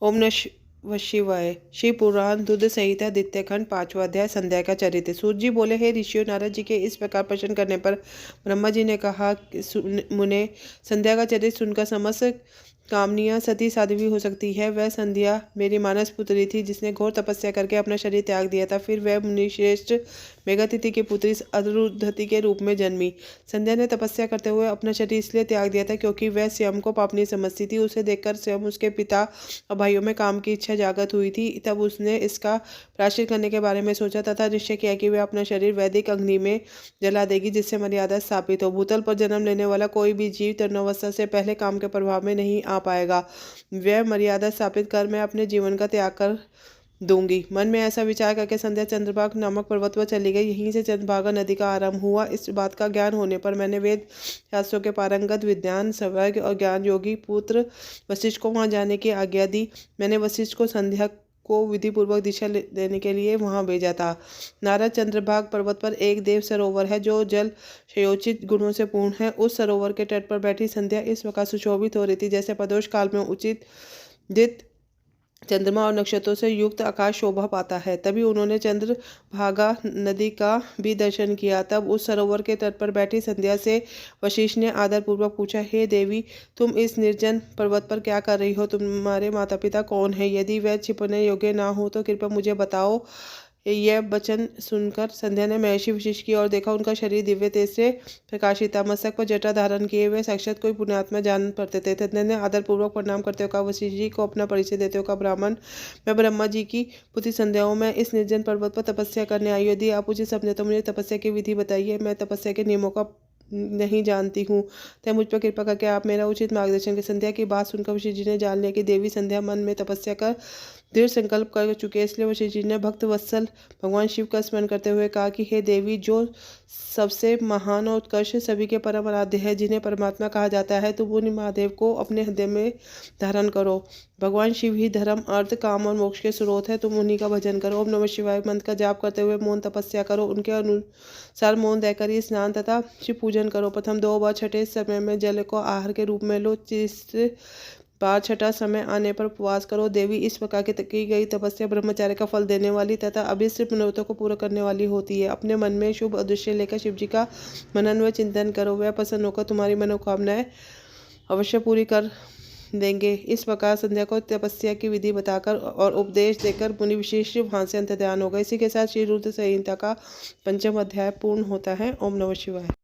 ओम नमः शिवाय। शिव पुराण दुग्ध संहिता द्वितीय खंड 5वां अध्याय संध्या का चरित्र। सूत जी बोले, हे ऋषियों, नारद जी के इस प्रकार प्रश्न करने पर ब्रह्मा जी ने कहा, मुने, संध्या का चरित्र सुनकर समस्त कामनियाँ सती साध्वी हो सकती है। वह संध्या मेरी मानस पुत्री थी, जिसने घोर तपस्या करके अपना शरीर त्याग दिया था। फिर वह मुनिश्रेष्ठ मेघातिथि की पुत्री अरुंधति के रूप में जन्मी। संध्या ने तपस्या करते हुए अपना शरीर इसलिए त्याग दिया था क्योंकि वह स्वयं को पापनी समझती थी। उसे देखकर स्वयं उसके पिता और भाइयों में काम की इच्छा जागृत हुई थी। तब उसने इसका प्रायश्चित करने के बारे में सोचा तथा निश्चय किया कि वह अपना शरीर वैदिक अग्नि में जला देगी, जिससे मर्यादा स्थापित हो। भूतल पर जन्म लेने वाला कोई भी जीव तरुणावस्था से पहले काम के प्रभाव में नहीं आ पाएगा। वह मर्यादा स्थापित कर मैं अपने जीवन का त्याग कर दूंगी। मन में ऐसा विचार करके संध्या चंद्रभागा नामक पर्वत पर चली गई। यहीं से चंद्रभागा नदी का आरंभ हुआ। इस बात का ज्ञान होने पर मैंने वेद शास्त्रों के पारंगत विद्वान सर्वज्ञ और ज्ञान योगी पुत्र वशिष्ठ को वहां जाने की आज्ञा दी। मैंने वशिष्ठ को संध्या को विधि पूर्वक दिशा देने के लिए वहां भेजा था। नारद, चंद्रभाग पर्वत पर एक देव सरोवर है जो जल क्षयोचित गुणों से पूर्ण है। उस सरोवर के तट पर बैठी संध्या इस प्रकार सुशोभित हो रही थी जैसे प्रदोष काल में उचित दित चंद्रमा और नक्षत्रों से युक्त आकाश शोभा पाता है। तभी उन्होंने चंद्रभागा नदी का भी दर्शन किया। तब उस सरोवर के तट पर बैठी संध्या से वशिष्ठ ने आदरपूर्वक पूछा, हे देवी, तुम इस निर्जन पर्वत पर क्या कर रही हो? तुम्हारे माता पिता कौन है? यदि वह छिपने योग्य ना हो तो कृपया मुझे बताओ। यह वचन सुनकर संध्या ने महर्षि वशिष्ठ की ओर देखा। उनका शरीर दिव्य तेज से प्रकाशित था। मस्तक पर जटा धारण किए हुए साक्षात कोई पुण्यात्मा जान पड़ते थे। संध्या ने आदरपूर्वक प्रणाम करते हुए कहा, वशिष्ठ जी को अपना परिचय देते हुए कहा, ब्राह्मण, मैं ब्रह्मा जी की पुत्री संध्या हूँ। मैं इस निर्जन पर्वत पर तपस्या करने आई हूँ। यदि आप उचित समझे तो मुझे तपस्या की विधि बताइए। मैं तपस्या के नियमों का नहीं जानती हूँ, तय मुझ पर कृपा करके आप मेरा उचित मार्गदर्शन करें। संध्या की बात सुनकर वशिष्ठ जी ने जान लिया कि देवी संध्या मन में तपस्या कर दृढ़ संकल्प कर चुके हैं। इसलिए वशिष्ठ जी ने भक्त वत्सल भगवान शिव का स्मरण करते हुए कहा कि हे देवी, जो सबसे महान और उत्कर्ष सभी के परम आराध्य है, जिन्हें परमात्मा कहा जाता है, तुम उन महादेव को अपने हृदय में धारण करो। भगवान शिव ही धर्म, अर्थ, काम और मोक्ष के स्रोत है। तुम उन्हीं का भजन करो। ओम नमः शिवाय मंत्र का जाप करते हुए मौन तपस्या करो। उनके अनुसार मौन रहकर ही स्नान तथा शिव पूजन करो। प्रथम 2 बार छठे समय में जल को आहार के रूप में लो। तीसरे बार छठा समय आने पर उपवास करो। देवी, इस प्रकार की गई तपस्या ब्रह्मचार्य का फल देने वाली तथा अभिष्ट मनोरथों को पूरा करने वाली होती है। अपने मन में शुभ उद्देश्य लेकर शिव जी का मनन व चिंतन करो। वह प्रसन्न होकर तुम्हारी मनोकामनाएं अवश्य पूरी कर देंगे। इस प्रकार संध्या को तपस्या की विधि बताकर और उपदेश देकर मुनि विशेष वहां से अंतर्ध्यान हो गए। इसी के साथ श्री रुद्र संहिता का 5वां अध्याय पूर्ण होता है। ओम नमः शिवाय।